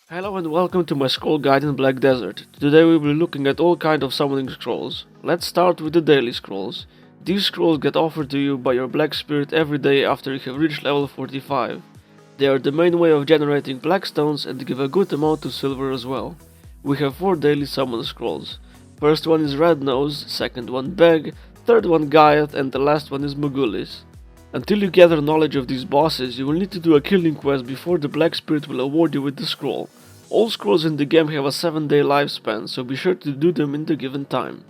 Hello and welcome to my scroll guide in Black Desert. Today we will be looking at all kinds of summoning scrolls. Let's start with the daily scrolls. These scrolls get offered to you by your black spirit every day after you have reached level 45. They are the main way of generating black stones and give a good amount of silver as well. We have 4 daily summon scrolls. First one is Red Nose, second one Bheg, third one Giath, and the last one is Mulis. Until you gather knowledge of these bosses, you will need to do a killing quest before the Black Spirit will award you with the scroll. All scrolls in the game have a 7-day lifespan, so be sure to do them in the given time.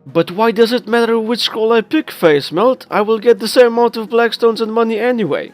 But why does it matter which scroll I pick, Facemelt? I will get the same amount of black stones and money anyway.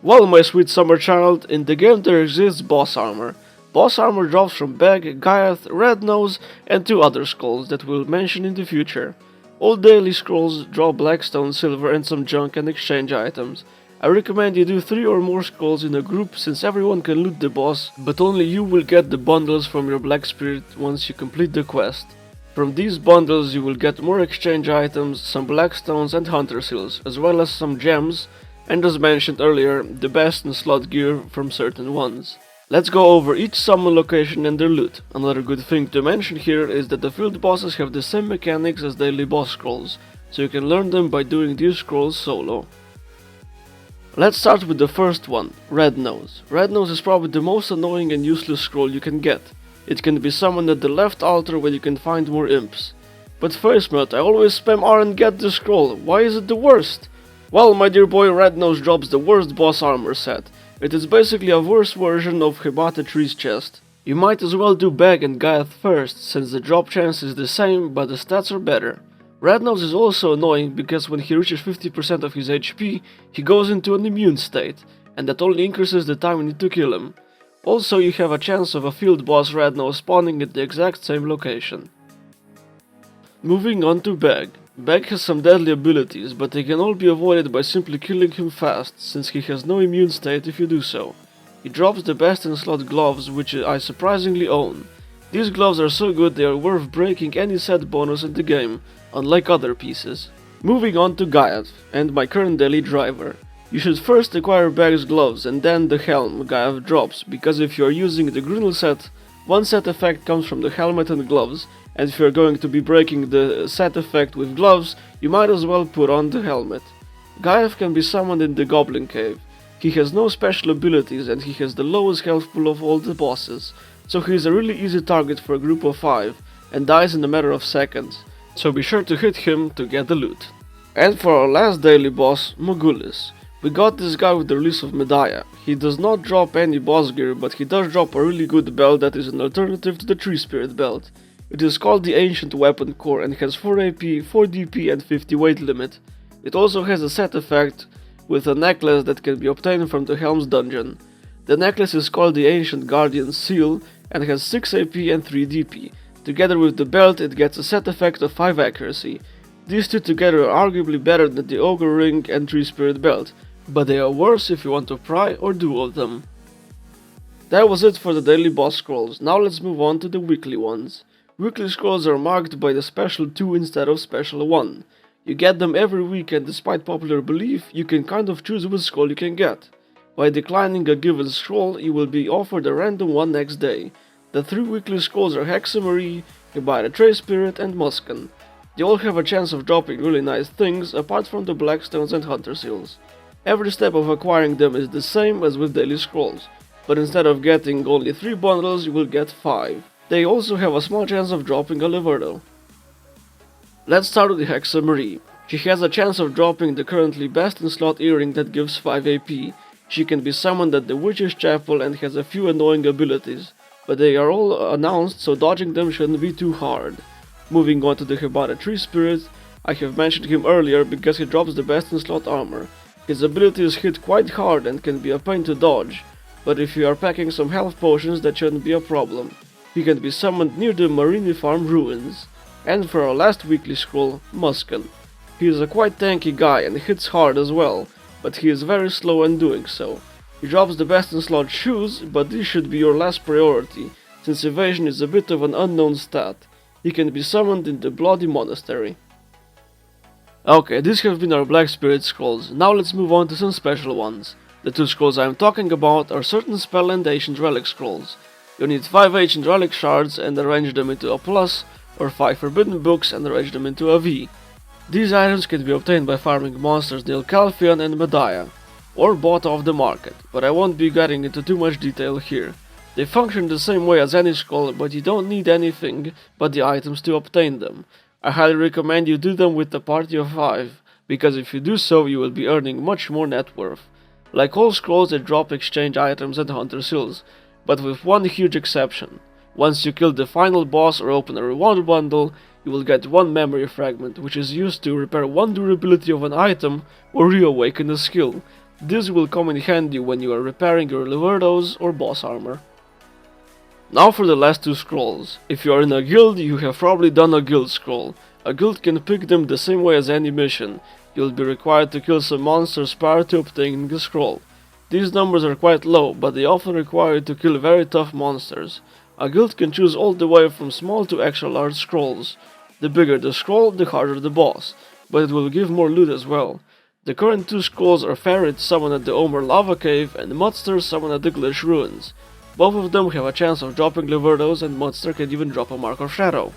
Well, my sweet summer child, in the game there exists boss armor. Boss armor drops from Bheg, Giath, Red Nose, and 2 other scrolls that we'll mention in the future. All daily scrolls drop blackstone, silver and some junk and exchange items. I recommend you do 3 or more scrolls in a group since everyone can loot the boss, but only you will get the bundles from your black spirit once you complete the quest. From these bundles you will get more exchange items, some blackstones and hunter seals, as well as some gems, and as mentioned earlier, the best in slot gear from certain ones. Let's go over each summon location and their loot. Another good thing to mention here is that the field bosses have the same mechanics as daily boss scrolls, so you can learn them by doing these scrolls solo. Let's start with the first one, Red Nose. Red Nose is probably the most annoying and useless scroll you can get. It can be summoned at the left altar where you can find more imps. But Facemelt, I always spam R and get the scroll, why is it the worst? Well, my dear boy, Red Nose drops the worst boss armor set. It is basically a worse version of Theese's chest. You might as well do Bheg and Giath first, since the drop chance is the same but the stats are better. Red Nose is also annoying because when he reaches 50% of his HP, he goes into an immune state, and that only increases the time you need to kill him. Also, you have a chance of a field boss Red Nose spawning at the exact same location. Moving on to Bheg. Bheg has some deadly abilities, but they can all be avoided by simply killing him fast, since he has no immune state if you do so. He drops the best in slot gloves, which I surprisingly own. These gloves are so good they are worth breaking any set bonus in the game, unlike other pieces. Moving on to Giath, and my current daily driver. You should first acquire Bheg's gloves and then the helm Giath drops, because if you are using the Grunel set, one set effect comes from the helmet and gloves, and if you are going to be breaking the set effect with gloves, you might as well put on the helmet. Giath can be summoned in the Goblin Cave. He has no special abilities and he has the lowest health pool of all the bosses, so he is a really easy target for a group of 5, and dies in a matter of seconds, so be sure to hit him to get the loot. And for our last daily boss, Mulis. We got this guy with the release of Medaya. He does not drop any boss gear, but he does drop a really good belt that is an alternative to the Tree Spirit belt. It is called the Ancient Weapon Core and has 4 AP, 4 DP and 50 weight limit. It also has a set effect with a necklace that can be obtained from the Helm's dungeon. The necklace is called the Ancient Guardian Seal and has 6 AP and 3 DP. Together with the belt it gets a set effect of 5 accuracy. These 2 together are arguably better than the Ogre Ring and Tree Spirit belt, but they are worse if you want to pry or duel them. That was it for the daily boss scrolls. Now let's move on to the weekly ones. Weekly scrolls are marked by the special 2 instead of special 1. You get them every week and despite popular belief, you can kind of choose which scroll you can get. By declining a given scroll, you will be offered a random one next day. The 3 weekly scrolls are Hexamery, Goodbye the Tree Spirit and Muskan. They all have a chance of dropping really nice things, apart from the Blackstones and Hunter Seals. Every step of acquiring them is the same as with daily scrolls, but instead of getting only 3 bundles, you will get 5. They also have a small chance of dropping a Liverdo. Let's start with the Hexamery. She has a chance of dropping the currently best in slot earring that gives 5 AP. She can be summoned at the Witch's Chapel and has a few annoying abilities, but they are all announced so dodging them shouldn't be too hard. Moving on to the Hibata Tree Spirit, I have mentioned him earlier because he drops the best in slot armor. His abilities hit quite hard and can be a pain to dodge, but if you are packing some health potions that shouldn't be a problem. He can be summoned near the Marini Farm ruins. And for our last weekly scroll, Muskan. He is a quite tanky guy and hits hard as well, but he is very slow in doing so. He drops the best in slot shoes, but this should be your last priority, since evasion is a bit of an unknown stat. He can be summoned in the Bloody Monastery. Okay, these have been our Black Spirit scrolls. Now let's move on to some special ones. The 2 scrolls I am talking about are certain spell and ancient relic scrolls. You need 5 ancient relic shards and arrange them into a plus, or 5 forbidden books and arrange them into a V. These items can be obtained by farming monsters near Calphion and Medaya, or bought off the market, but I won't be getting into too much detail here. They function the same way as any scroll, but you don't need anything but the items to obtain them. I highly recommend you do them with a party of 5, because if you do so you will be earning much more net worth. Like all scrolls, they drop exchange items and hunter's hills, but with one huge exception. Once you kill the final boss or open a reward bundle, you will get 1 memory fragment, which is used to repair 1 durability of an item or reawaken a skill. This will come in handy when you are repairing your Leverdos or boss armor. Now for the last 2 scrolls. If you are in a guild, you have probably done a guild scroll. A guild can pick them the same way as any mission. You will be required to kill some monsters prior to obtaining the scroll. These numbers are quite low, but they often require you to kill very tough monsters. A guild can choose all the way from small to extra large scrolls. The bigger the scroll, the harder the boss, but it will give more loot as well. The current 2 scrolls are Ferrets summoned at the Omer Lava Cave and Mudster summoned at the Glitch Ruins. Both of them have a chance of dropping Leverdos, and Mudster can even drop a Mark of Shadow.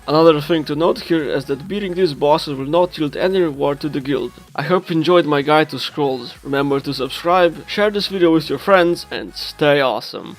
Another thing to note here is that beating these bosses will not yield any reward to the guild. I hope you enjoyed my guide to scrolls. Remember to subscribe, share this video with your friends, and stay awesome.